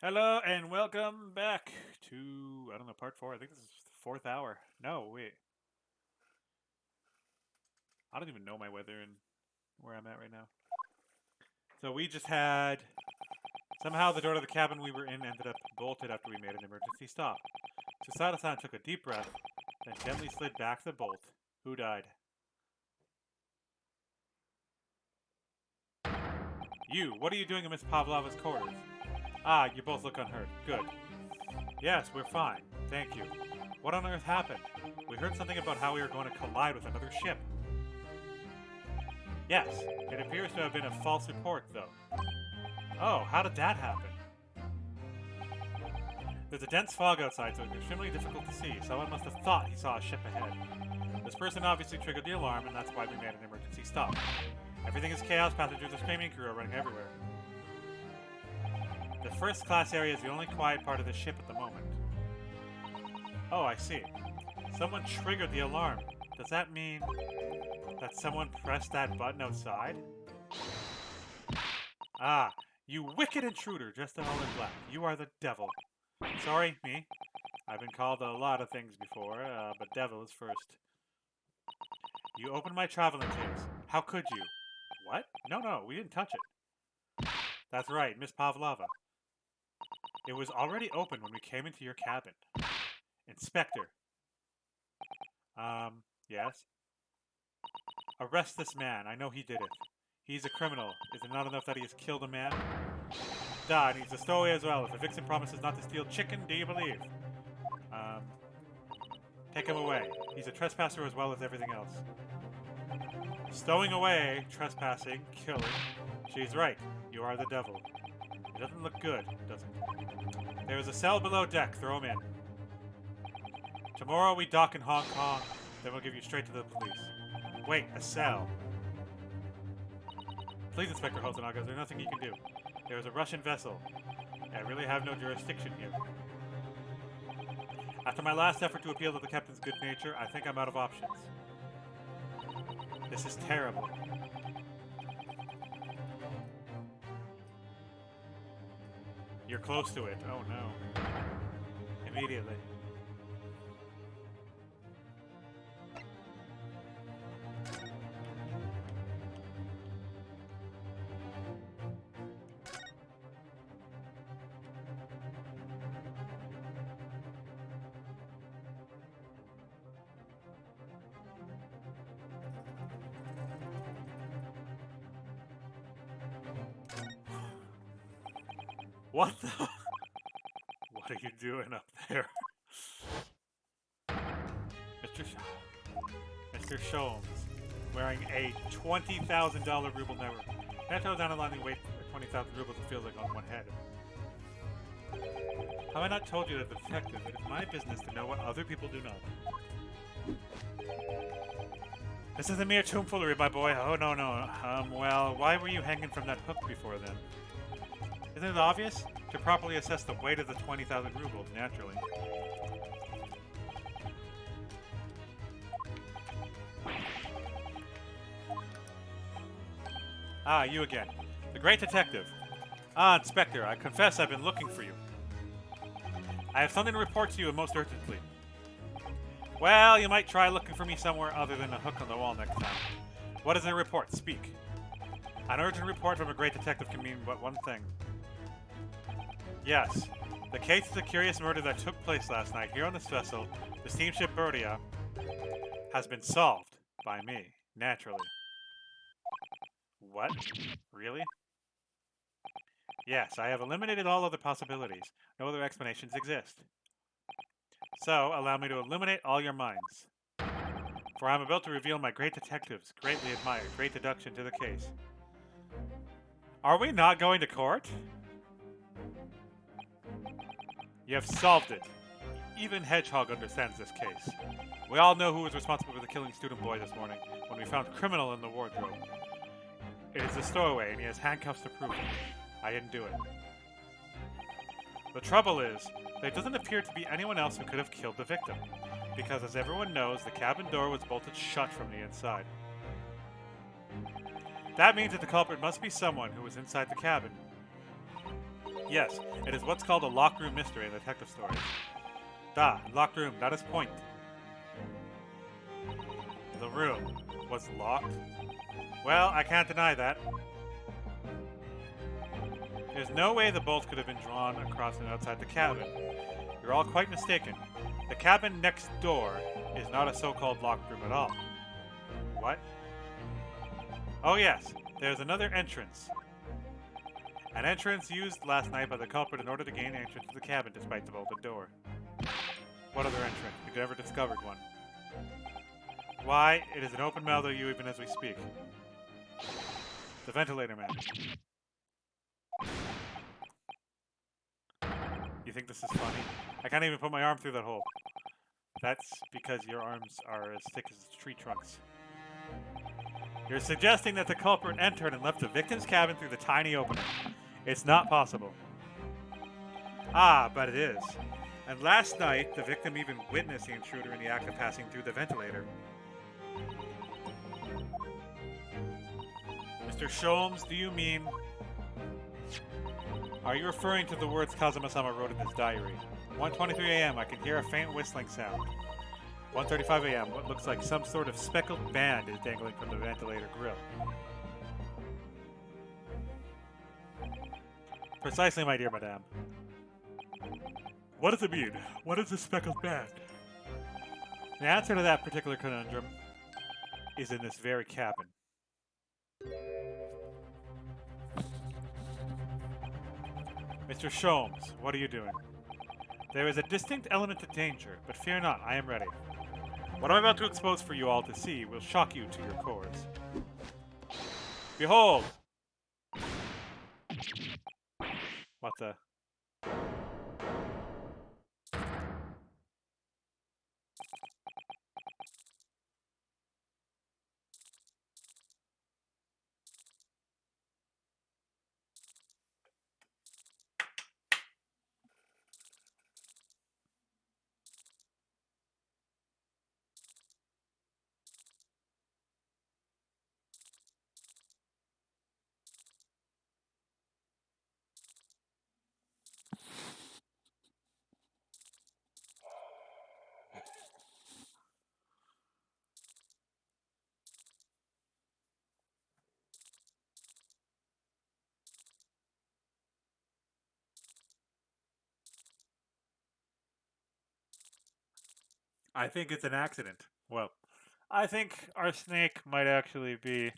Hello and welcome back to, I don't know, part 4. I think this is the 4th hour. No, wait. I don't even know my weather and where I'm at right now. So we just had, somehow the door to the cabin we were in ended up bolted after we made an emergency stop. Susada-san took a deep breath, then gently slid back the bolt. Who died? You. What are you doing in Miss Pavlova's quarters? Ah, you both look unhurt. Good. Yes, we're fine. Thank you. What on earth happened? We heard something about how we were going to collide with another ship. Yes, it appears to have been a false report, though. Oh, how did that happen? There's a dense fog outside, so it's extremely difficult to see. Someone must have thought he saw a ship ahead. This person obviously triggered the alarm, and that's why we made an emergency stop. Everything is chaos, passengers are screaming, crew are running everywhere. The first class area is the only quiet part of the ship at the moment. Oh, I see. Someone triggered the alarm. Does that mean that someone pressed that button outside? Ah, you wicked intruder dressed in all in black. You are the devil. Sorry, me. I've been called a lot of things before, but devil is first. You opened my traveling case. How could you? What? No, we didn't touch it. That's right, Miss Pavlova. It was already open when we came into your cabin. Inspector. Yes? Arrest this man. I know he did it. He's a criminal. Is it not enough that he has killed a man? Duh, and he's a stowaway as well. If a vixen promises not to steal chicken, do you believe? Take him away. He's a trespasser as well as everything else. Stowing away, trespassing, killing. She's right. You are the devil. It doesn't look good, does it? There is a cell below deck. Throw him in. Tomorrow we dock in Hong Kong. Then we'll give you straight to the police. Wait, a cell. Please, Inspector Hosenaga, is there nothing you can do? There is a Russian vessel. I really have no jurisdiction here. After my last effort to appeal to the captain's good nature, I think I'm out of options. This is terrible. You're close to it. Oh no. Immediately. What the? What are you doing up there? Mr. Sholmes, wearing a $20,000 ruble network. Netro's analyzing weight for 20,000 rubles it feels like on one head. Have I not told you that the detective, it is my business to know what other people do not? This is a mere tomfoolery, my boy. Oh, no. Well, why were you hanging from that hook before then? Isn't it obvious? To properly assess the weight of the 20,000 rubles, naturally. Ah, you again. The great detective. Ah, Inspector, I confess I've been looking for you. I have something to report to you most urgently. Well, you might try looking for me somewhere other than a hook on the wall next time. What is a report? Speak. An urgent report from a great detective can mean but one thing. Yes. The case of the curious murder that took place last night here on this vessel, the steamship Berdia, has been solved by me, naturally. What? Really? Yes, I have eliminated all other possibilities. No other explanations exist. So, allow me to illuminate all your minds. For I am about to reveal my great detective's greatly admired great deduction to the case. Are we not going to court? You have solved it. Even Hedgehog understands this case. We all know who was responsible for the killing student boy this morning, when we found criminal in the wardrobe. It is the stowaway, and he has handcuffs to prove it. I didn't do it. The trouble is, there doesn't appear to be anyone else who could have killed the victim, because as everyone knows, the cabin door was bolted shut from the inside. That means that the culprit must be someone who was inside the cabin. Yes, it is what's called a locked room mystery in detective stories. Da, locked room, that is point. The room was locked? Well, I can't deny that. There's no way the bolts could have been drawn across and outside the cabin. You're all quite mistaken. The cabin next door is not a so-called locked room at all. What? Oh yes, there's another entrance. An entrance used last night by the culprit in order to gain entrance to the cabin despite the bolted door. What other entrance? We never discovered one. Why, it is an open mouth at you even as we speak. The ventilator man. You think this is funny? I can't even put my arm through that hole. That's because your arms are as thick as tree trunks. You're suggesting that the culprit entered and left the victim's cabin through the tiny opening. It's not possible. Ah, but it is. And last night, the victim even witnessed the intruder in the act of passing through the ventilator. Mr. Sholmes, do you mean... Are you referring to the words Kazuma-sama wrote in his diary? 1:23 a.m. I can hear a faint whistling sound. 1:35 a.m. What looks like some sort of speckled band is dangling from the ventilator grill. Precisely, my dear madame. What does it mean? What is a speckled band? The answer to that particular conundrum is in this very cabin. Mr. Sholmes, what are you doing? There is a distinct element of danger, but fear not, I am ready. What I'm about to expose for you all to see will shock you to your cores. Behold! What the... I think it's an accident. Well, I think our snake might actually be...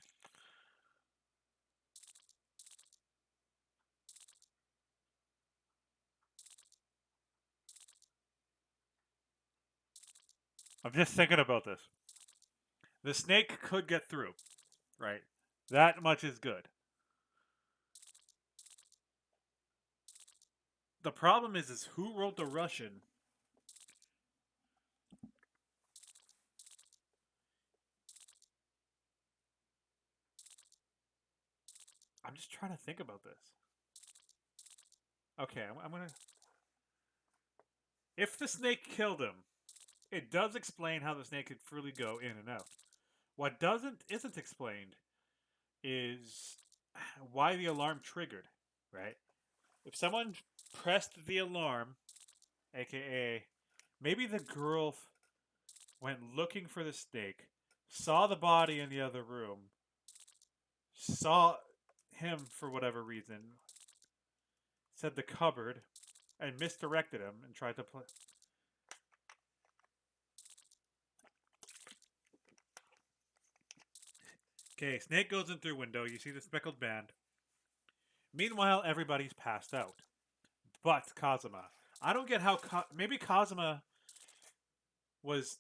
I'm just thinking about this. The snake could get through, right? That much is good. The problem is who wrote the Russian? I'm just trying to think about this. Okay, I'm gonna... If the snake killed him, it does explain how the snake could freely go in and out. What isn't explained is why the alarm triggered, right? If someone pressed the alarm, aka maybe the girl went looking for the snake, saw the body in the other room, saw him for whatever reason, said the cupboard, and misdirected him and tried to play. Okay, snake goes in through window. You see the speckled band. Meanwhile, everybody's passed out. But Kazuma. I don't get how... maybe Kazuma was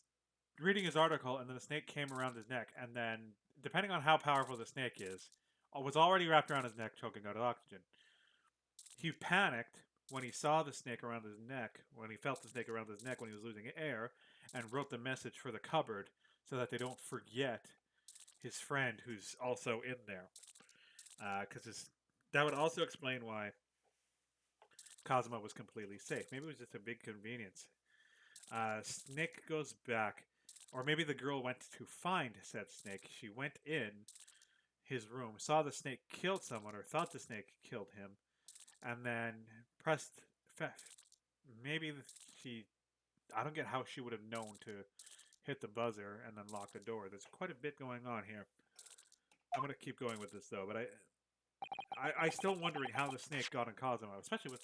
reading his article and then the snake came around his neck. And then, depending on how powerful the snake is, was already wrapped around his neck, choking out oxygen. He panicked when he saw the snake around his neck, when he felt the snake around his neck when he was losing air, and wrote the message for the cupboard so that they don't forget his friend who's also in there. Because that would also explain why Cosmo was completely safe. Maybe it was just a big convenience. Snake goes back, or maybe the girl went to find said snake. She went in his room, saw the snake killed someone, or thought the snake killed him, and then pressed. Maybe she. I don't get how she would have known to hit the buzzer and then lock the door. There's quite a bit going on here. I'm gonna keep going with this though, but I still wondering how the snake got in Cosmo, especially with,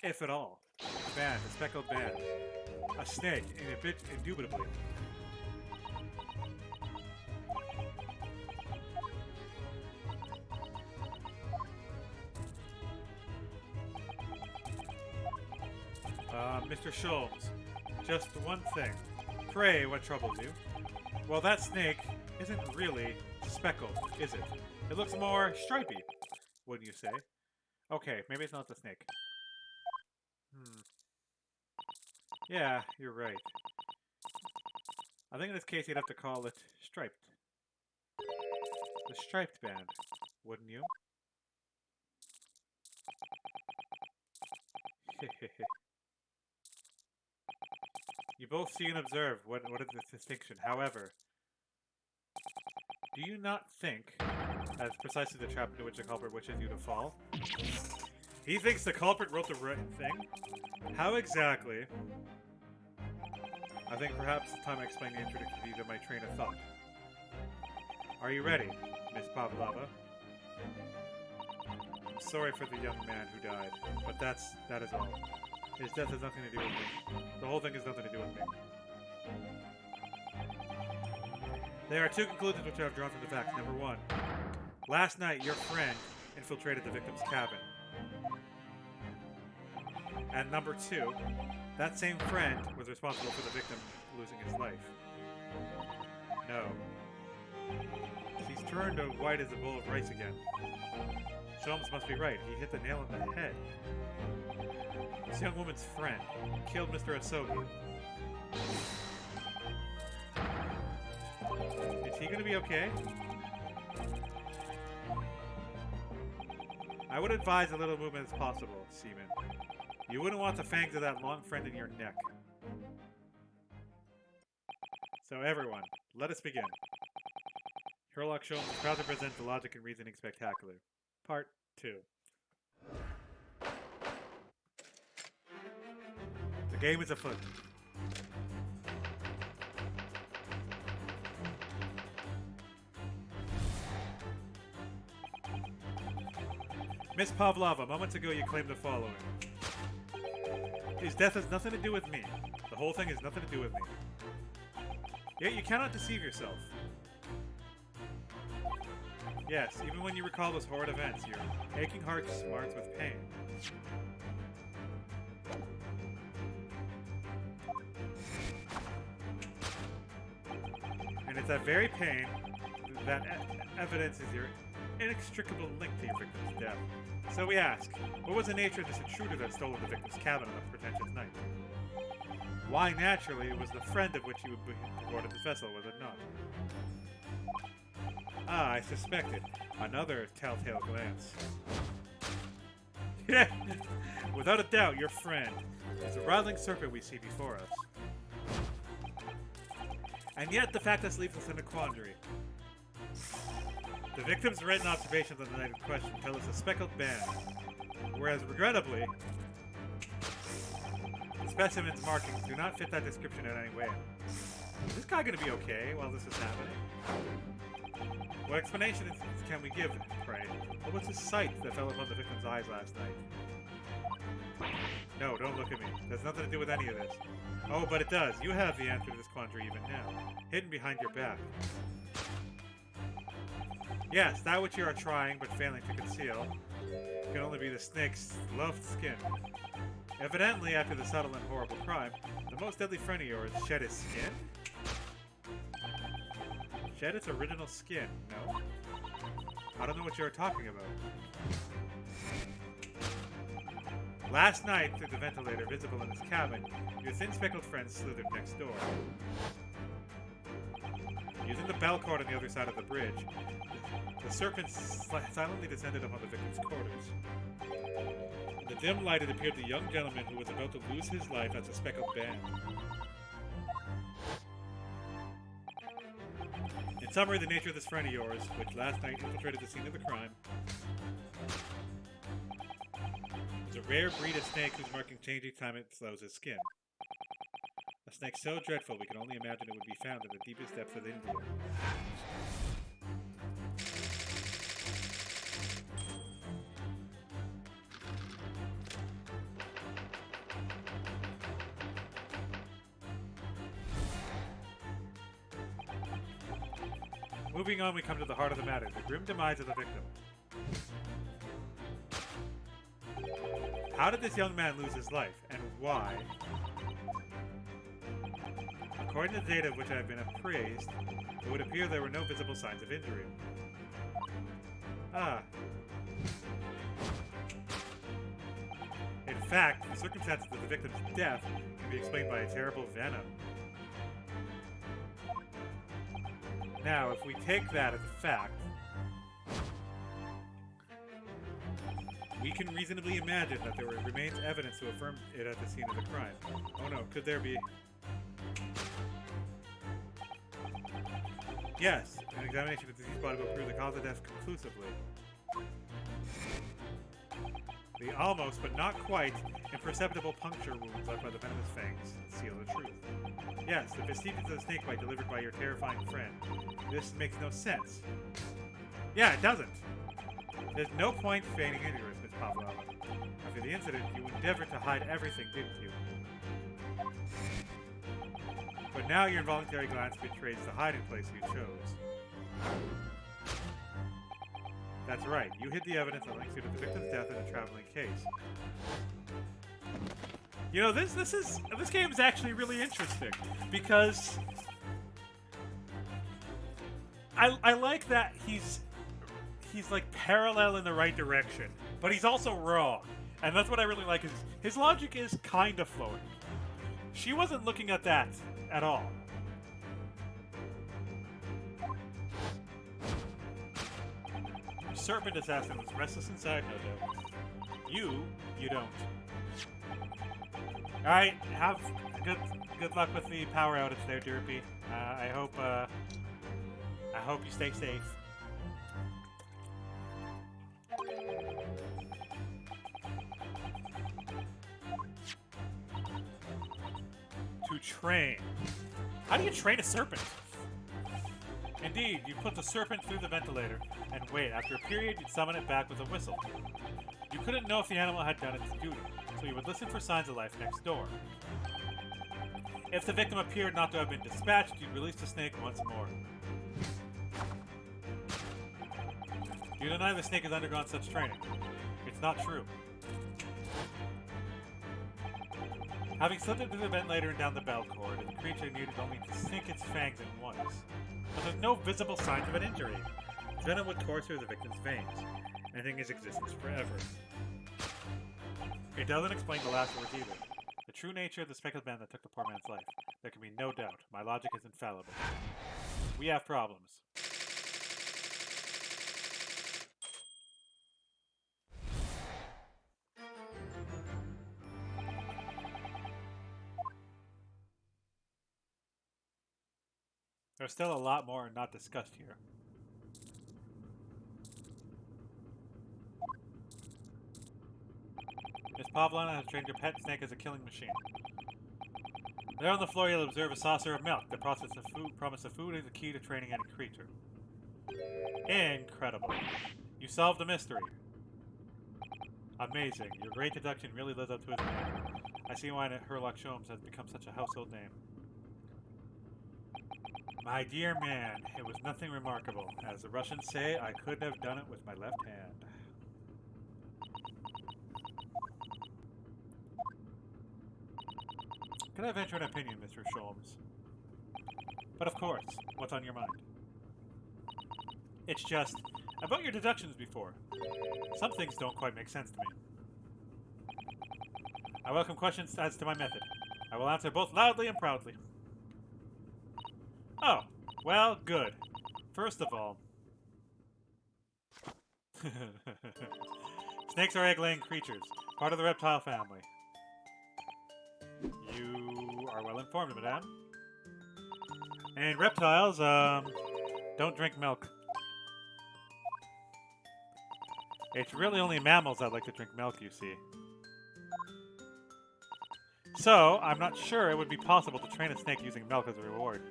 if at all, band, a speckled band, a snake, indubitably. Mr. Sholmes, just one thing. Pray, what troubles you? Well, that snake isn't really speckled, is it? It looks more stripy, wouldn't you say? Okay, maybe it's not the snake. Yeah, you're right. I think in this case you'd have to call it striped. The striped band, wouldn't you? You both see and observe. What is the distinction? However, do you not think that's precisely the trap into which the culprit wishes you to fall? He thinks the culprit wrote the right thing? How exactly? I think perhaps it's time I explain the intricacies of my train of thought. Are you ready, Miss Pavlova? I'm sorry for the young man who died, but that is all. His death has nothing to do with me. The whole thing has nothing to do with me. There are two conclusions which I have drawn from the facts. Number one, last night your friend infiltrated the victim's cabin. And number two, that same friend was responsible for the victim losing his life. No. She's turned white as a bowl of rice again. Sholmes must be right. He hit the nail on the head. This young woman's friend killed Mr. Asogi. Is he going to be okay? I would advise a little movement as possible, Seaman. You wouldn't want the fangs of that long friend in your neck. So everyone, let us begin. Sherlock Sholmes is proud to present the Logic and Reasoning Spectacular. Part 2. The game is afoot. Miss Pavlova, moments ago you claimed the following. His death has nothing to do with me. The whole thing has nothing to do with me. Yet you cannot deceive yourself. Yes, even when you recall those horrid events, your aching heart smarts with pain. And it's that very pain that evidences your inextricable link to your victim's death. So we ask, what was the nature of this intruder that stole the victim's cabin on that pretentious night? Why, naturally, it was the friend of which you boarded the vessel, was it not? Ah, I suspected. Another telltale glance. Without a doubt, your friend is the rattling serpent we see before us. And yet, the fact thus leaves us in a quandary. The victim's written observations on the night in question tell us a speckled band, whereas, regrettably, the specimen's markings do not fit that description in any way. Is this guy going to be okay while this is happening? What explanation can we give, pray? What was the sight that fell upon the victim's eyes last night? No, don't look at me. There's nothing to do with any of this. Oh, but it does. You have the answer to this quandary even now, hidden behind your back. Yes, that which you are trying but failing to conceal can only be the snake's loved skin. Evidently, after the subtle and horrible crime, the most deadly friend of yours shed his skin? Shed its original skin, no? I don't know what you're talking about. Last night, through the ventilator visible in his cabin, your thin speckled friend slithered next door. Using the bell cord on the other side of the bridge, the serpent silently descended upon the victim's quarters. In the dim light, it appeared the young gentleman who was about to lose his life as a speckled band. In summary, the nature of this friend of yours, which last night infiltrated the scene of the crime, a rare breed of snake whose markings change each time it slows its skin. A snake so dreadful we can only imagine it would be found in the deepest depths of India. Moving on, we come to the heart of the matter, the grim demise of the victim. How did this young man lose his life, and why? According to the data of which I have been appraised, it would appear there were no visible signs of injury. Ah. In fact, the circumstances of the victim's death can be explained by a terrible venom. Now, if we take that as a fact, we can reasonably imagine that there remains evidence to affirm it at the scene of the crime. Oh no, could there be... Yes, an examination of the deceased body will prove the cause of death conclusively. The almost, but not quite, imperceptible puncture wounds left by the venomous fangs seal the truth. Yes, the vestiges of the snakebite delivered by your terrifying friend. This makes no sense. Yeah, it doesn't. There's no point feigning ignorance, Miss Pavlova. After the incident, you endeavored to hide everything, didn't you? But now your involuntary glance betrays the hiding place you chose. That's right, you hid the evidence that links you to the victim's death in a traveling case. You know, this game is actually really interesting because I like that he's like parallel in the right direction, but he's also wrong. And that's what I really like is his logic is kind of flowing. She wasn't looking at that at all. Serpent assassin was restless inside, no doubt. You don't. Alright, have good luck with the power outage there, Derpy. I hope you stay safe. To train. How do you train a serpent? Indeed, you put the serpent through the ventilator, and wait. After a period, you'd summon it back with a whistle. You couldn't know if the animal had done its duty, so you would listen for signs of life next door. If the victim appeared not to have been dispatched, you'd release the snake once more. You deny the snake has undergone such training. It's not true. Having slipped into the ventilator and down the bell cord, the creature needed only to sink its fangs in once. But there's no visible signs of an injury. Venom would course through the victim's veins, ending his existence forever. It doesn't explain the last words either. The true nature of the speckled man that took the poor man's life. There can be no doubt. My logic is infallible. We have problems. There's still a lot more not discussed here. Miss Pavlova has trained your pet snake as a killing machine. There on the floor you'll observe a saucer of milk. The promise of food is the key to training any creature. Incredible. You solved the mystery. Amazing. Your great deduction really lives up to its name. I see why Herlock Sholmes has become such a household name. My dear man, it was nothing remarkable. As the Russians say, I couldn't have done it with my left hand. Can I venture an opinion, Mr. Sholmes? But of course, what's on your mind? It's just, about your deductions before. Some things don't quite make sense to me. I welcome questions as to my method. I will answer both loudly and proudly. Oh, well, good. First of all... Snakes are egg-laying creatures, part of the reptile family. You are well informed, madame. And reptiles, don't drink milk. It's really only mammals that like to drink milk, you see. So, I'm not sure it would be possible to train a snake using milk as a reward.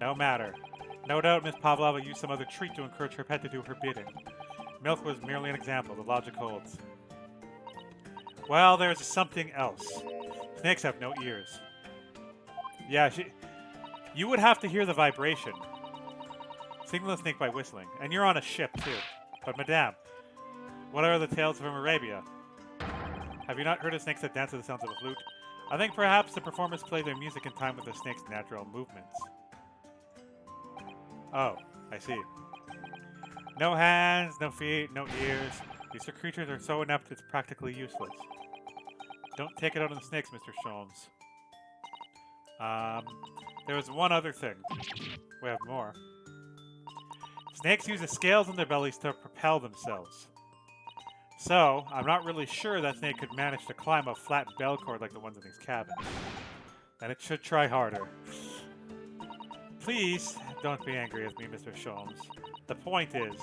No matter. No doubt Miss Pavlova used some other treat to encourage her pet to do her bidding. Milk was merely an example, the logic holds. Well, there's something else. Snakes have no ears. Yeah, you would have to hear the vibration. Signal a snake by whistling. And you're on a ship, too. But, madame, what are the tales from Arabia? Have you not heard of snakes that dance to the sounds of a flute? I think perhaps the performers play their music in time with the snake's natural movements. Oh, I see. No hands, no feet, no ears. These creatures are so inept it's practically useless. Don't take it out on the snakes, Mr. Sholmes. There was one other thing. We have more. Snakes use the scales on their bellies to propel themselves. So, I'm not really sure that snake could manage to climb a flat bell cord like the ones in these cabins. Then it should try harder. Please, don't be angry with me, Mr. Sholmes. The point is,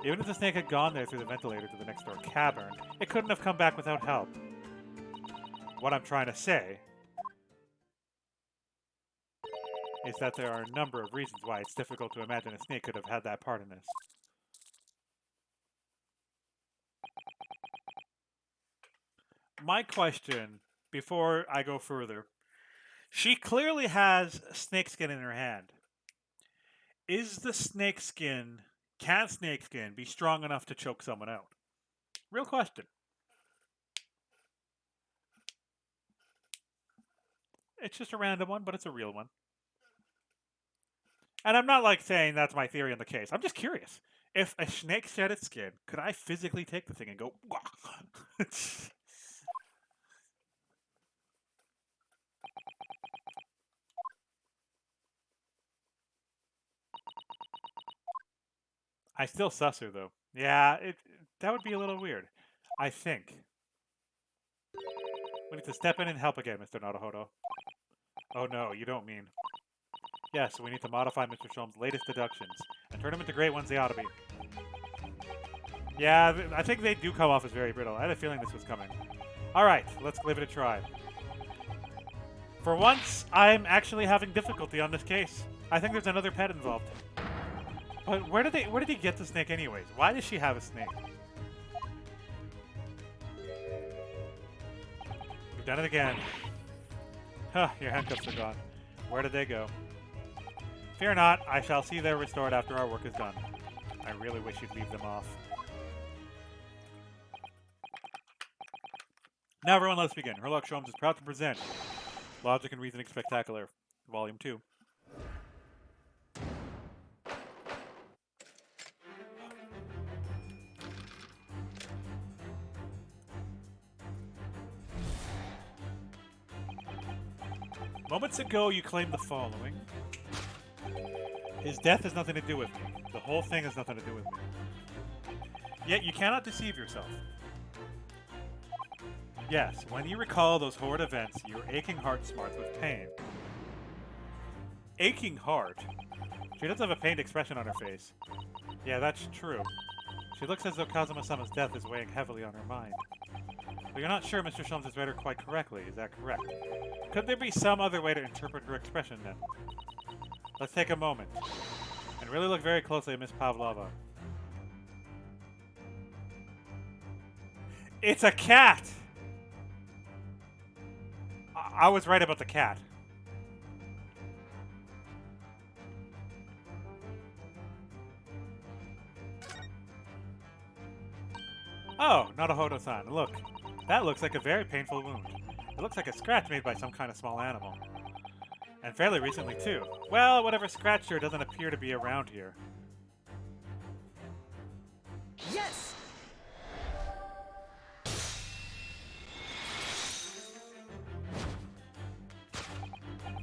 even if the snake had gone there through the ventilator to the next door cavern, it couldn't have come back without help. What I'm trying to say is that there are a number of reasons why it's difficult to imagine a snake could have had that part in this. My question, before I go further, she clearly has snakeskin in her hand. Is the snakeskin, can snakeskin be strong enough to choke someone out? Real question. It's just a random one, but it's a real one. And I'm not like saying that's my theory on the case. I'm just curious. If a snake shed its skin, could I physically take the thing and go, wah? I still sus her though. Yeah, that would be a little weird. I think. We need to step in and help again, Mr. Naruhodo. Oh no, you don't mean. Yes, we need to modify Mr. Sholmes' latest deductions and turn them into great ones they ought to be. Yeah, I think they do come off as very brittle. I had a feeling this was coming. Alright, let's give it a try. For once, I'm actually having difficulty on this case. I think there's another pet involved. But where did he get the snake anyways? Why does she have a snake? You've done it again. Huh, your handcuffs are gone. Where did they go? Fear not, I shall see they're restored after our work is done. I really wish you'd leave them off. Now everyone, let's begin. Herlock Sholmes is proud to present Logic and Reasoning Spectacular, Volume 2. Moments ago, you claimed the following. His death has nothing to do with me. The whole thing has nothing to do with me. Yet you cannot deceive yourself. Yes, when you recall those horrid events, your aching heart smarts with pain. Aching heart? She does have a pained expression on her face. Yeah, that's true. She looks as though Kazuma-sama's death is weighing heavily on her mind. But you're not sure Mr. Sholmes has read her quite correctly, is that correct? Could there be some other way to interpret her expression, then? Let's take a moment, and really look very closely at Miss Pavlova. It's a cat! I was right about the cat. Oh, Naruhodo-san, look. That looks like a very painful wound. It looks like a scratch made by some kind of small animal. And fairly recently, too. Well, whatever scratched her doesn't appear to be around here. Yes!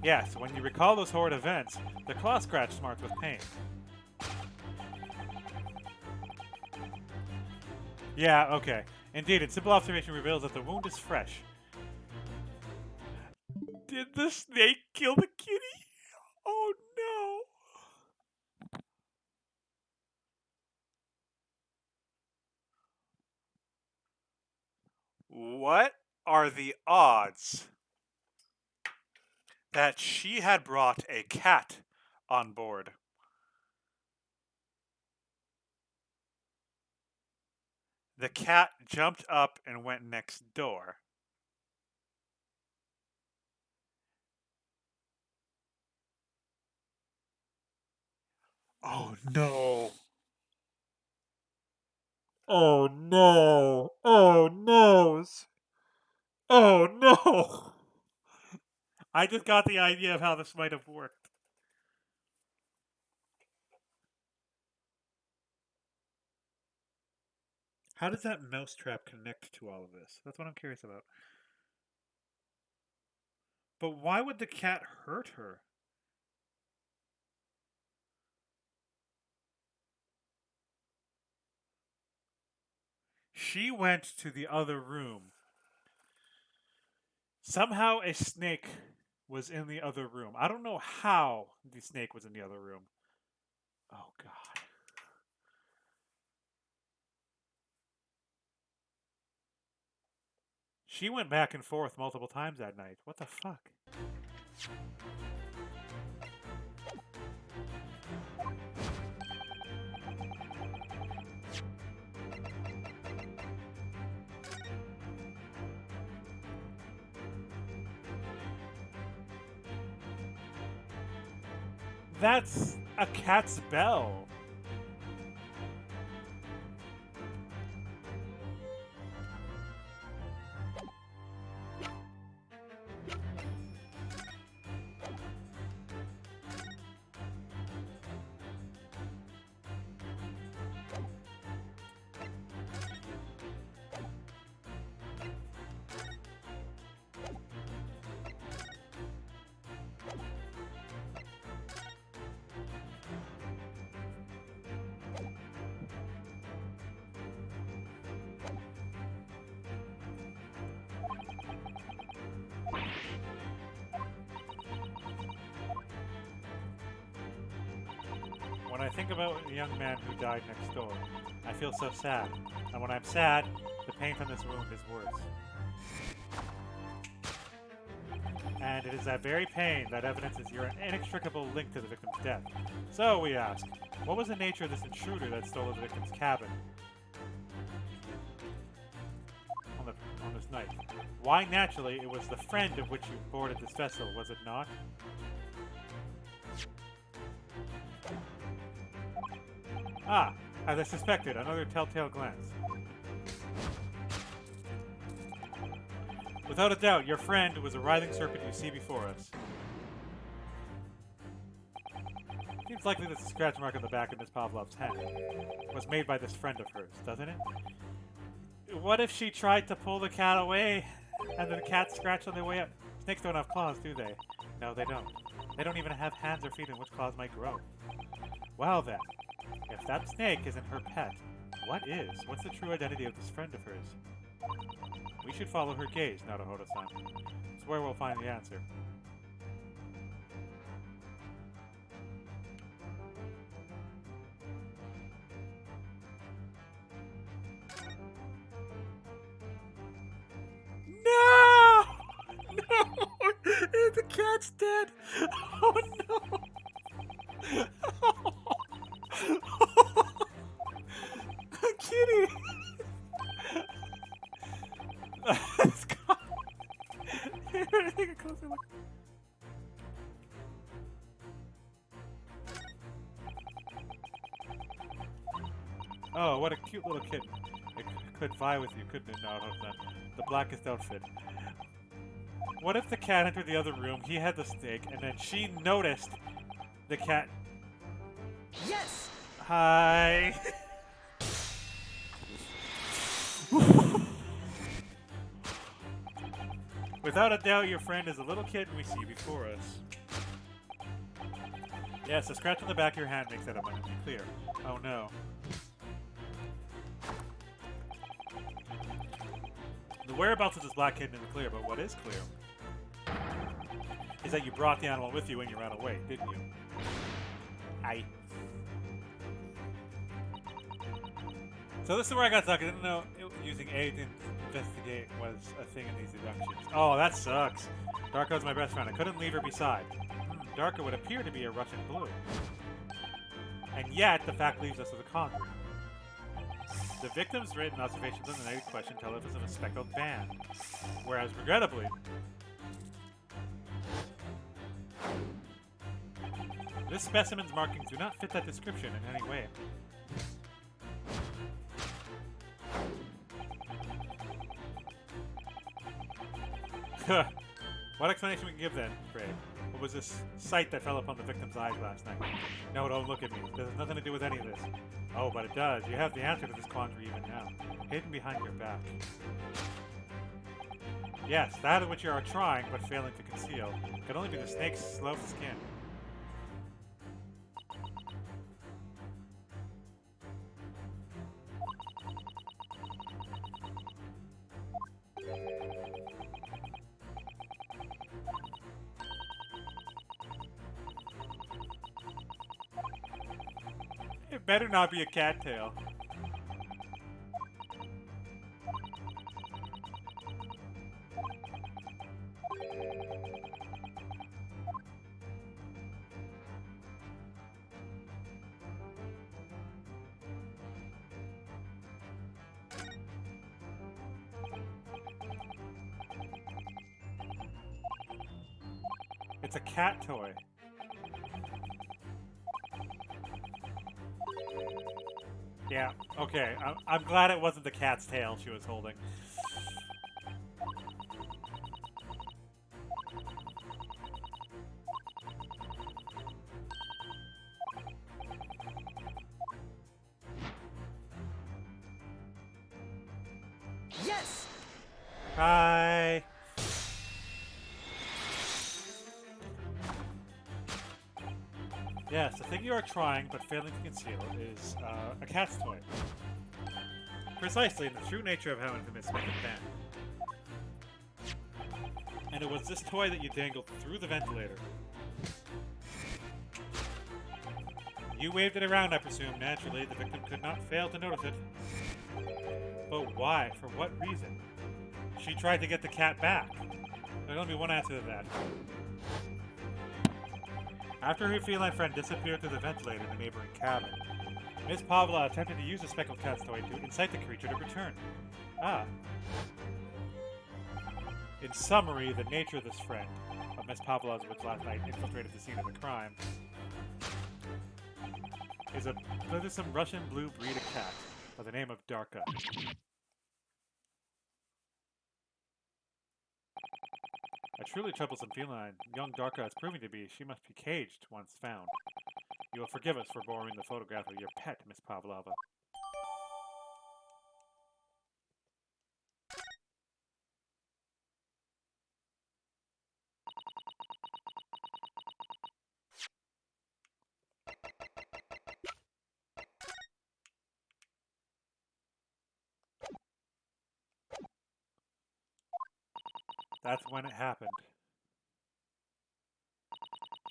Yes, when you recall those horrid events, the claw scratch smarts with pain. Yeah, okay. Indeed, its simple observation reveals that the wound is fresh. Did the snake kill the kitty? Oh no. What? are the odds that she had brought a cat on board? The cat jumped up and went next door. Oh no. Oh no. Oh no. Oh no. I just got the idea of how this might have worked. How does that mousetrap connect to all of this? That's what I'm curious about. But why would the cat hurt her? She went to the other room. Somehow a snake was in the other room. I don't know how the snake was in the other room. Oh, God. She went back and forth multiple times that night. What the fuck? That's a cat's bell. When I think about the young man who died next door, I feel so sad. And when I'm sad, the pain from this wound is worse. And it is that very pain that evidences your inextricable link to the victim's death. So, we ask, what was the nature of this intruder that stole the victim's cabin on this night? Why, naturally, it was the friend of which you boarded this vessel, was it not? Ah, as I suspected, another telltale glance. Without a doubt, your friend was a writhing serpent you see before us. Seems likely that the scratch mark on the back of Miss Pavlov's hand was made by this friend of hers, doesn't it? What if she tried to pull the cat away and the cat scratched on their way up? Snakes don't have claws, do they? No, they don't. They don't even have hands or feet in which claws might grow. Well then, if that snake isn't her pet, what is? What's the true identity of this friend of hers? We should follow her gaze, Naruhodo-san. It's where we'll find the answer. No! No! The cat's dead! Oh no! Kitty! It's gone. Take a closer look. Oh, what a cute little kitten. It could vie with you, couldn't it? No, not. The blackest outfit. What if the cat entered the other room, he had the snake, and then she noticed the cat... Yes! Hi! Without a doubt, your friend is a little kitten we see before us. Yes, a scratch on the back of your hand makes that abundantly clear. Oh no. The whereabouts of this black kitten isn't clear, but what is clear is that you brought the animal with you when you ran away, didn't you? Aye. So this is where I got stuck. I didn't know. using A to investigate was a thing in these deductions. Oh, that sucks. Darko's my best friend. I couldn't leave her beside. Darko would appear to be a Russian blue. And yet, the fact leaves us with a conjuring. The victim's written observations on the night in question tell us of a speckled van. Whereas, regrettably, this specimen's markings do not fit that description in any way. What explanation we can give then, Craig? What was this sight that fell upon the victim's eyes last night? No, don't look at me. This has nothing to do with any of this. Oh, but it does. You have the answer to this quandary even now. Hidden behind your back. Yes, that which you are trying, but failing to conceal, could only be the snake's slow skin. It better not be a cattail. It's a cat toy. Yeah, okay. I'm glad it wasn't the cat's tail she was holding. Yes! Hi! Yes, the thing you are trying but failing to conceal is a cat's toy. Precisely in the true nature of how infamous Smith had been. And it was this toy that you dangled through the ventilator. You waved it around, I presume. Naturally, the victim could not fail to notice it. But why? For what reason? She tried to get the cat back. There's only one answer to that. After her feline friend disappeared through the ventilator in the neighboring cabin, Miss Pavlova attempted to use the speckled cat's toy to incite the creature to return. Ah. In summary, the nature of this friend of Miss Pavlova's, which last night infiltrated the scene of the crime, is a blithesome Russian blue breed of cat by the name of Darka. A truly troublesome feline, young Darka is proving to be. She must be caged once found. You will forgive us for borrowing the photograph of your pet, Miss Pavlova. That's when it happened.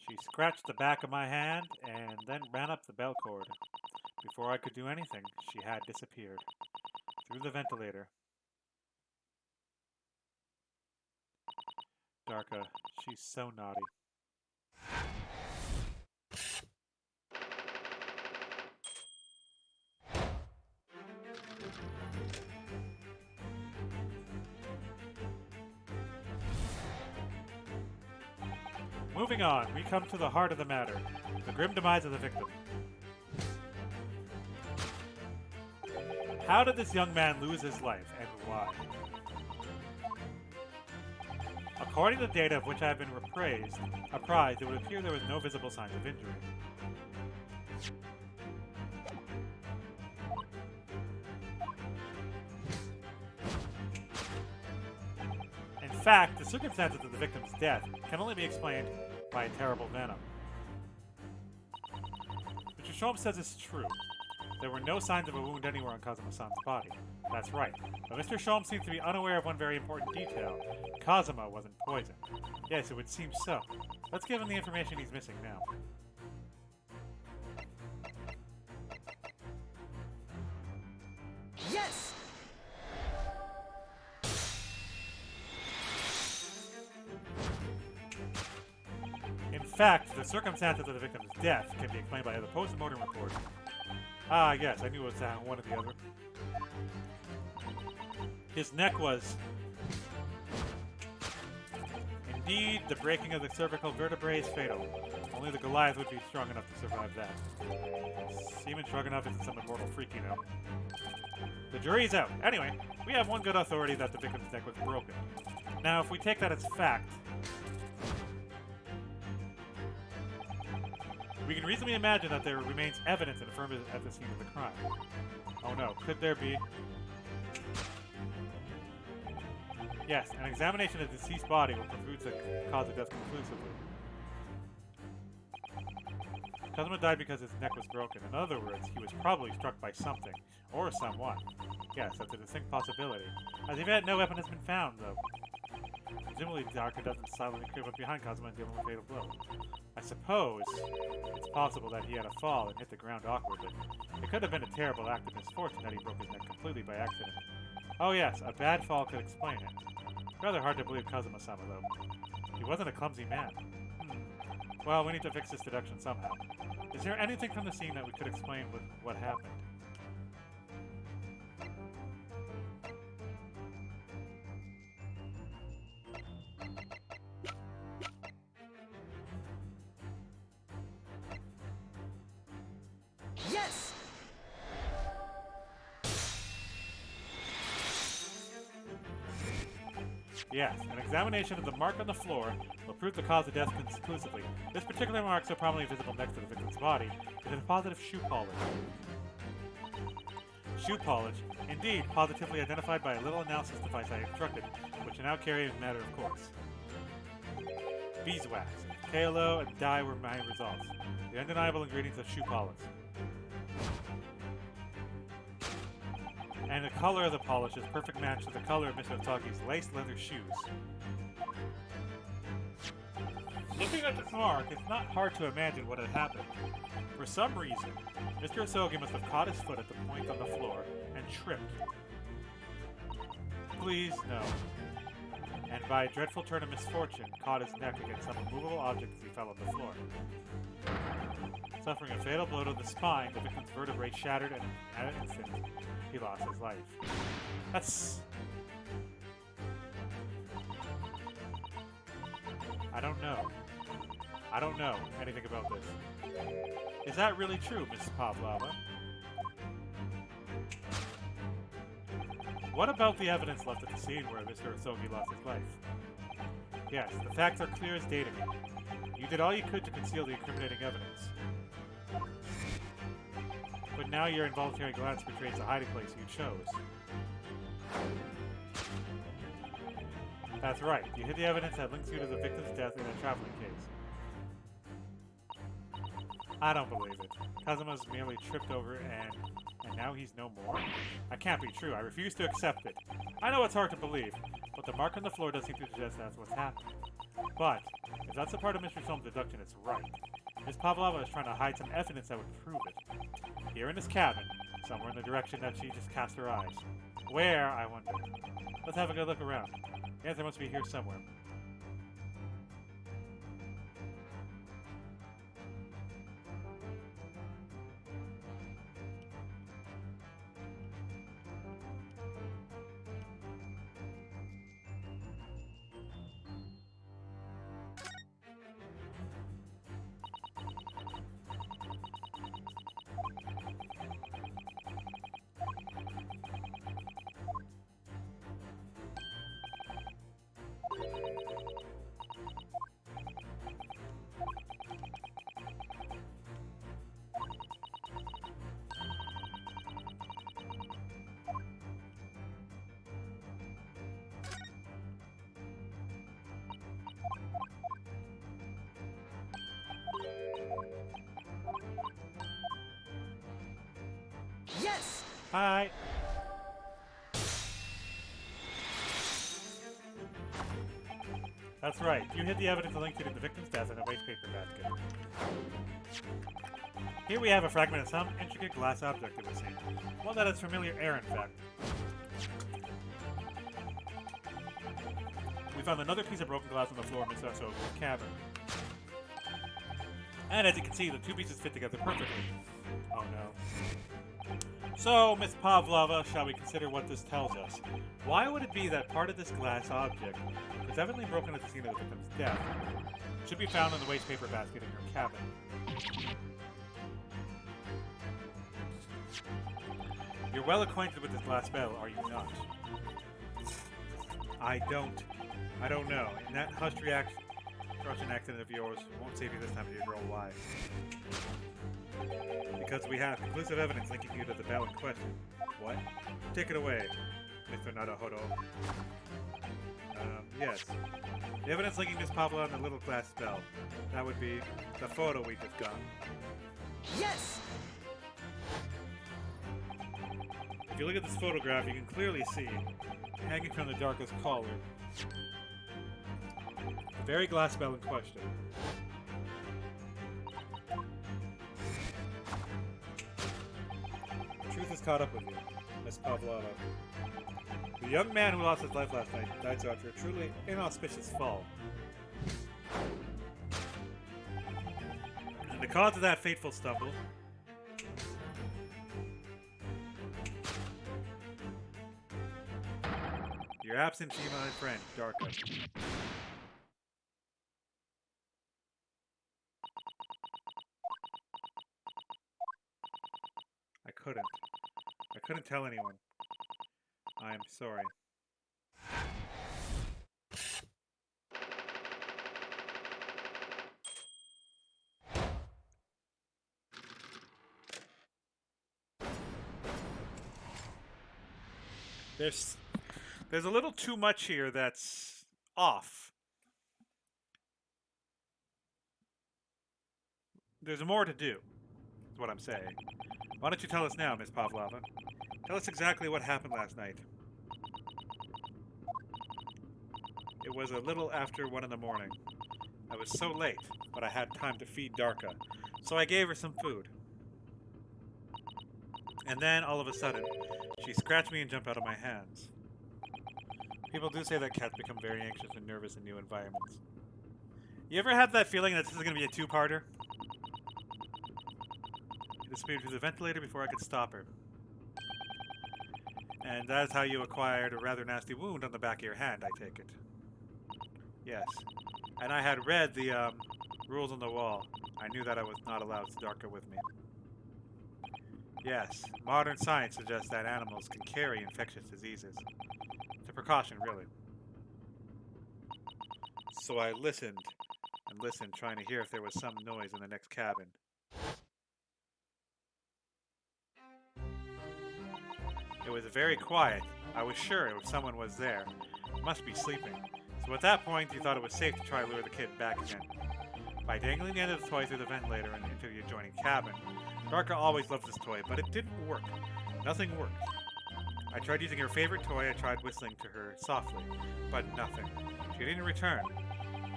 She scratched the back of my hand and then ran up the bell cord. Before I could do anything, she had disappeared. Through the ventilator. Darka, she's so naughty. Moving on, we come to the heart of the matter. The grim demise of the victim. How did this young man lose his life, and why? According to the data of which I have been apprised, it would appear there was no visible signs of injury. In fact, the circumstances of the victim's death can only be explained by a terrible venom. Mr. Sholmes says it's true. There were no signs of a wound anywhere on Kazuma-san's body. That's right. But Mr. Sholmes seems to be unaware of one very important detail. Kazuma wasn't poisoned. Yes, it would seem so. Let's give him the information he's missing now. Yes! fact, the circumstances of the victim's death can be explained by other post-mortem reports. Ah, yes, I knew it was one or the other. His neck was... Indeed, the breaking of the cervical vertebrae is fatal. Only the Goliath would be strong enough to survive that. Seeming strong enough isn't some immortal freak, you know. The jury's out. Anyway, we have one good authority that the victim's neck was broken. Now, if we take that as fact, we can reasonably imagine that there remains evidence and affirmative at the scene of the crime. Oh no, could there be? Yes, an examination of the deceased body will prove the cause of death conclusively. Kazuma died because his neck was broken. In other words, he was probably struck by something, or someone. Yes, that's a distinct possibility. As of yet, no weapon has been found, though. Presumably, Darker doesn't silently creep up behind Kazuma and deal him a fatal blow. I suppose it's possible that he had a fall and hit the ground awkwardly. It could have been a terrible act of misfortune that he broke his neck completely by accident. Oh yes, a bad fall could explain it. Rather hard to believe Kazuma-sama, though. He wasn't a clumsy man. Well, we need to fix this deduction somehow. Is there anything from the scene that we could explain with what happened? Yes! Yes, an examination of the mark on the floor will prove the cause of death conclusively. This particular mark, so prominently visible next to the victim's body, is a positive shoe polish. Shoe polish, indeed, positively identified by a little analysis device I instructed, which I now carry as a matter of course. Beeswax, KLO, and dye were my results. The undeniable ingredients of shoe polish. And the color of the polish is a perfect match to the color of Mr. Otagi's laced leather shoes. Looking at this mark, it's not hard to imagine what had happened. For some reason, Mr. Osogi must have caught his foot at the point on the floor and tripped. Please, no. And by a dreadful turn of misfortune, caught his neck against some immovable object as he fell on the floor. Suffering a fatal blow to the spine, the victim's vertebrae shattered, and at an instant, he lost his life. That's... I don't know. I don't know anything about this. Is that really true, Mrs. Pavlova? What about the evidence left at the scene where Mr. Osogi lost his life? Yes, the facts are clear as day to me. You did all you could to conceal the incriminating evidence. But now your involuntary glance betrays the hiding place you chose. That's right, you hid the evidence that links you to the victim's death in a traveling case. I don't believe it. Kazuma's merely tripped over and now he's no more? That can't be true. I refuse to accept it. I know it's hard to believe, but the mark on the floor does seem to suggest that's what's happened. But, if that's a part of Mr. Film's deduction, it's right. Miss Pavlova is trying to hide some evidence that would prove it. Here in this cabin, somewhere in the direction that she just cast her eyes. Where, I wonder? Let's have a good look around. The answer must be here somewhere. Yes! Hi! That's right. You hid the evidence linked to the victim's death in a waste paper basket. Here we have a fragment of some intricate glass object, it would seem. One that has familiar air, in fact. We found another piece of broken glass on the floor in Miss Osogi's cabin. And as you can see, the two pieces fit together perfectly. Oh no. So, Miss Pavlova, shall we consider what this tells us? Why would it be that part of this glass object is evidently broken at the scene of the victim's death should be found in the waste paper basket in your cabin? You're well acquainted with this glass bell, are you not? I don't know. And that hushed Russian accent of yours won't save you this time, dear girl. Why? Because we have conclusive evidence linking you to the bell in question. What? Take it away, Mr. Naruhodo. Yes. The evidence linking Miss Pavlova and the little glass bell. That would be the photo we just got. Yes! If you look at this photograph, you can clearly see, hanging from the darkest collar, the very glass bell in question. The truth has caught up with you, Miss Pavlova. The young man who lost his life last night died so after a truly inauspicious fall. And the cause of that fateful stumble your absent female friend, Darka. I couldn't tell anyone. I'm sorry. There's a little too much here that's off. There's more to do, is what I'm saying. Why don't you tell us now, Miss Pavlova? Tell us exactly what happened last night. It was a little after 1 in the morning. I was so late, but I had time to feed Darka, so I gave her some food. And then, all of a sudden, she scratched me and jumped out of my hands. People do say that cats become very anxious and nervous in new environments. You ever had that feeling that this is going to be a two-parter? She disappeared through the ventilator before I could stop her. And that is how you acquired a rather nasty wound on the back of your hand, I take it. Yes. And I had read the rules on the wall. I knew that I was not allowed Darka with me. Yes, modern science suggests that animals can carry infectious diseases. It's a precaution, really. So I listened and listened, trying to hear if there was some noise in the next cabin. It was very quiet. I was sure if someone was there, it must be sleeping. So at that point, you thought it was safe to try to lure the kid back again. By dangling the end of the toy through the ventilator and into the adjoining cabin. Darka always loved this toy, but it didn't work. Nothing worked. I tried using her favorite toy, I tried whistling to her softly, but nothing. She didn't return.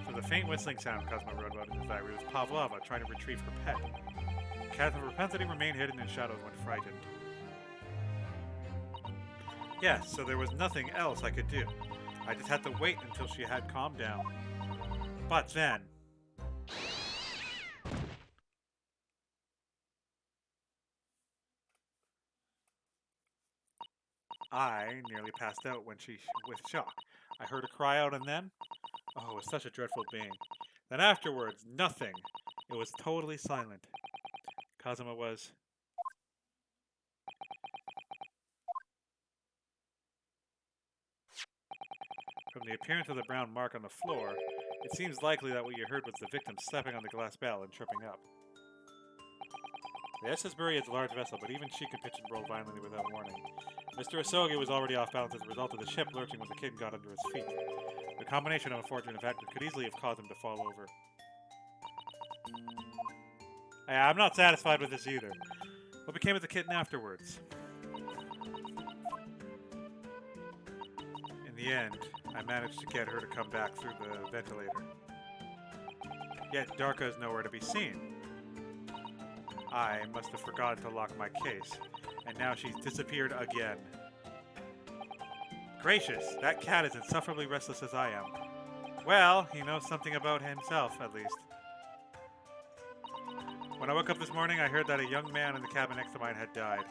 So the faint whistling sound Cosmo wrote about in his diary was Pavlova trying to retrieve her pet. Cats of propensity remain hidden in shadows when frightened. Yes, so there was nothing else I could do. I just had to wait until she had calmed down. But then... I nearly passed out with shock. I heard her cry out and then... Oh, it was such a dreadful being. Then afterwards, nothing. It was totally silent. Kazuma was... From the appearance of the brown mark on the floor, it seems likely that what you heard was the victim stepping on the glass bell and tripping up. The SS Bury is a large vessel, but even she can pitch and roll violently without warning. Mr. Asogi was already off balance as a result of the ship lurching when the kid got under his feet. The combination of unfortunate factors could easily have caused him to fall over. I'm not satisfied with this either. What became of the kitten afterwards? In the end, I managed to get her to come back through the ventilator. Yet Darka is nowhere to be seen. I must have forgotten to lock my case, and now she's disappeared again. Gracious, that cat is insufferably restless as I am. Well, he knows something about himself, at least. When I woke up this morning, I heard that a young man in the cabin next to mine had died,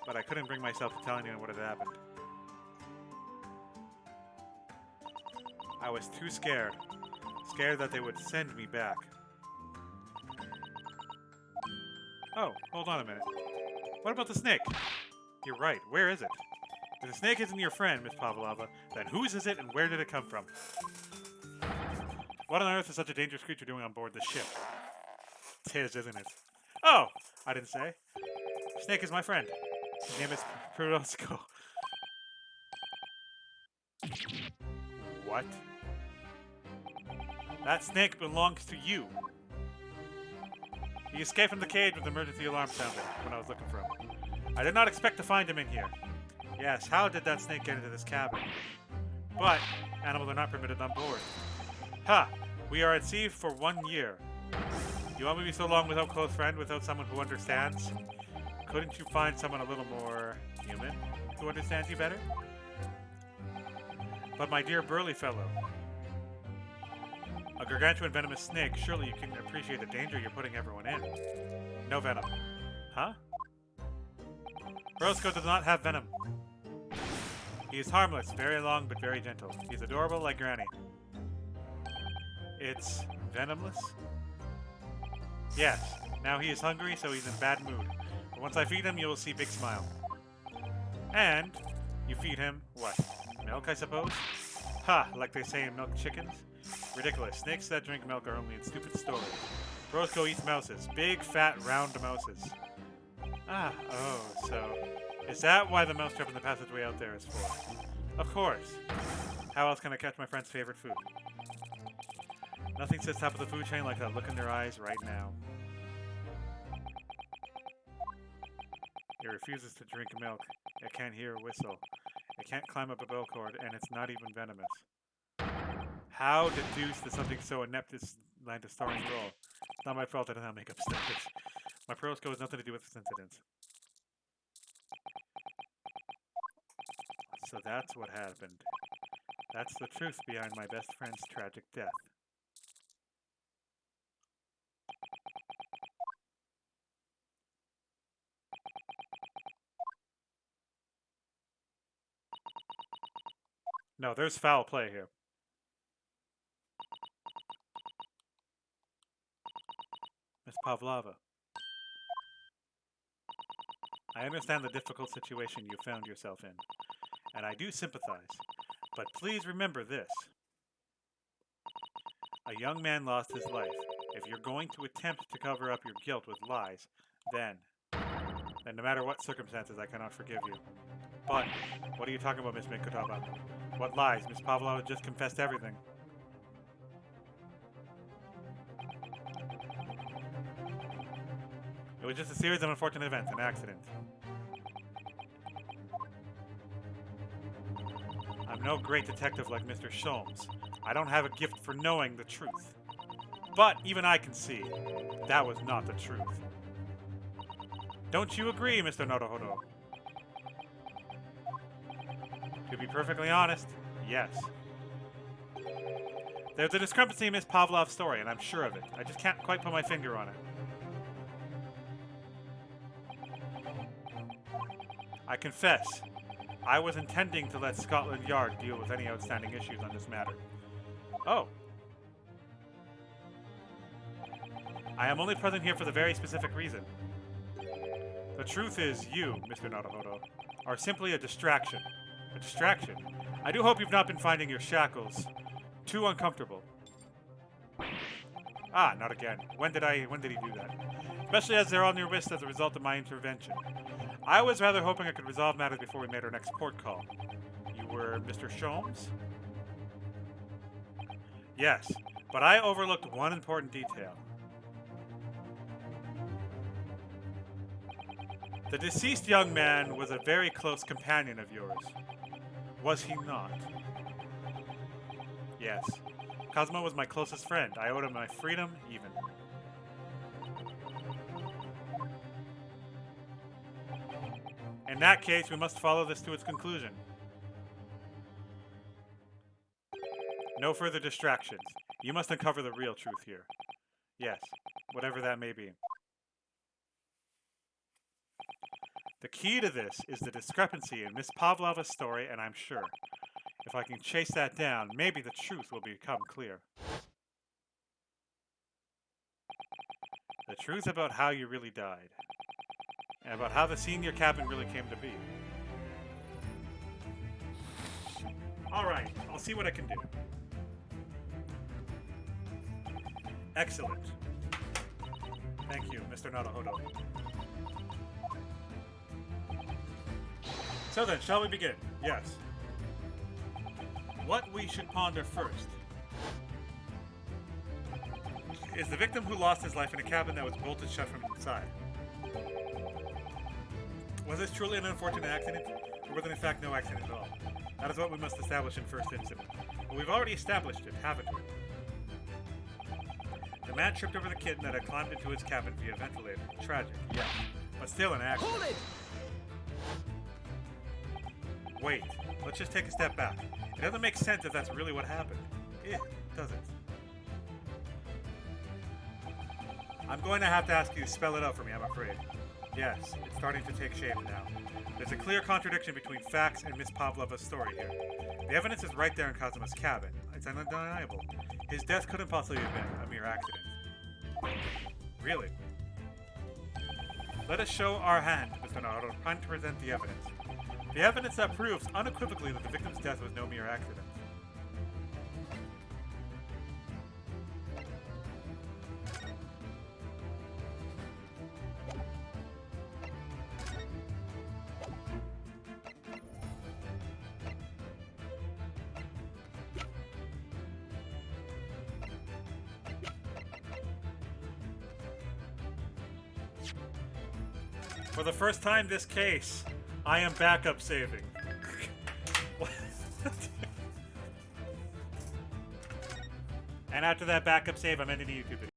but I couldn't bring myself to tell anyone what had happened. I was too scared. Scared that they would send me back. Oh, hold on a minute. What about the snake? You're right, where is it? If the snake isn't your friend, Miss Pavlova, then whose is it and where did it come from? What on earth is such a dangerous creature doing on board the ship? It's his, isn't it? Oh! I didn't say. Snake is my friend. His name is Perosco. What? That snake belongs to you. He escaped from the cage with the emergency alarm sounded when I was looking for him. I did not expect to find him in here. Yes, how did that snake get into this cabin? But animals are not permitted on board. Ha! We are at sea for 1 year. You want me to be so long without a close friend, without someone who understands? Couldn't you find someone a little more human who understands you better? But my dear burly fellow, a gargantuan venomous snake, surely you can appreciate the danger you're putting everyone in. No venom. Huh? Roscoe does not have venom. He is harmless, very long but very gentle. He's adorable like Granny. It's venomless? Yes. Now he is hungry, so he's in bad mood. But once I feed him, you will see big smile. And you feed him what? Milk, I suppose? Ha! Like they say in milk chickens? Ridiculous. Snakes that drink milk are only in stupid stories. Roscoe eats mouses. Big, fat, round mouses. Ah, oh, so... Is that why the mousetrap in the passageway out there is for? Of course. How else can I catch my friend's favorite food? Nothing sits top of the food chain like that look in their eyes right now. It refuses to drink milk. It can't hear a whistle. It can't climb up a bell cord, and it's not even venomous. How deduced that something so inept as land a starring role? It's not my fault I did not make up stories. My Perosco has nothing to do with this incident. So that's what happened. That's the truth behind my best friend's tragic death. No, there's foul play here. Miss Pavlova. I understand the difficult situation you found yourself in, and I do sympathize. But please remember this. A young man lost his life. If you're going to attempt to cover up your guilt with lies, then no matter what circumstances, I cannot forgive you. But, what are you talking about, Miss Mikotaba? What lies? Miss Pavlova just confessed everything. It was just a series of unfortunate events, an accident. I'm no great detective like Mr. Sholmes. I don't have a gift for knowing the truth. But even I can see that was not the truth. Don't you agree, Mr. Naruhodo? To be perfectly honest, yes. There's a discrepancy in Miss Pavlov's story, and I'm sure of it. I just can't quite put my finger on it. I confess, I was intending to let Scotland Yard deal with any outstanding issues on this matter. Oh. I am only present here for the very specific reason. The truth is, you, Mr. Naruhodo, are simply a distraction. A distraction? I do hope you've not been finding your shackles too uncomfortable. Ah, not again. When did he do that? Especially as they're on your wrist as a result of my intervention. I was rather hoping I could resolve matters before we made our next port call. You were Mr. Sholmes? Yes, but I overlooked one important detail. The deceased young man was a very close companion of yours. Was he not? Yes. Cosmo was my closest friend. I owed him my freedom, even. In that case, we must follow this to its conclusion. No further distractions. You must uncover the real truth here. Yes, whatever that may be. The key to this is the discrepancy in Miss Pavlova's story, and I'm sure if I can chase that down, maybe the truth will become clear. The truth about how you really died, and about how the senior cabin really came to be. Alright, I'll see what I can do. Excellent. Thank you, Mr. Naruhodo. So then, shall we begin? Yes. What we should ponder first is the victim who lost his life in a cabin that was bolted shut from inside. Was this truly an unfortunate accident, or was it in fact no accident at all? That is what we must establish in first instance. But we've already established it, haven't we? The man tripped over the kitten that had climbed into his cabin via ventilator. Tragic, yeah, but still an accident. Hold it! Wait, let's just take a step back. It doesn't make sense if that's really what happened. Does it? I'm going to have to ask you to spell it out for me, I'm afraid. Yes, it's starting to take shape now. There's a clear contradiction between facts and Miss Pavlova's story here. The evidence is right there in Kazuma's cabin. It's undeniable. His death couldn't possibly have been a mere accident. Really? Let us show our hand, Mr. Naruto, trying to present the evidence. The evidence that proves unequivocally that the victim's death was no mere accident. For the first time this case, I am backup saving. And after that backup save, I'm ending the YouTube video.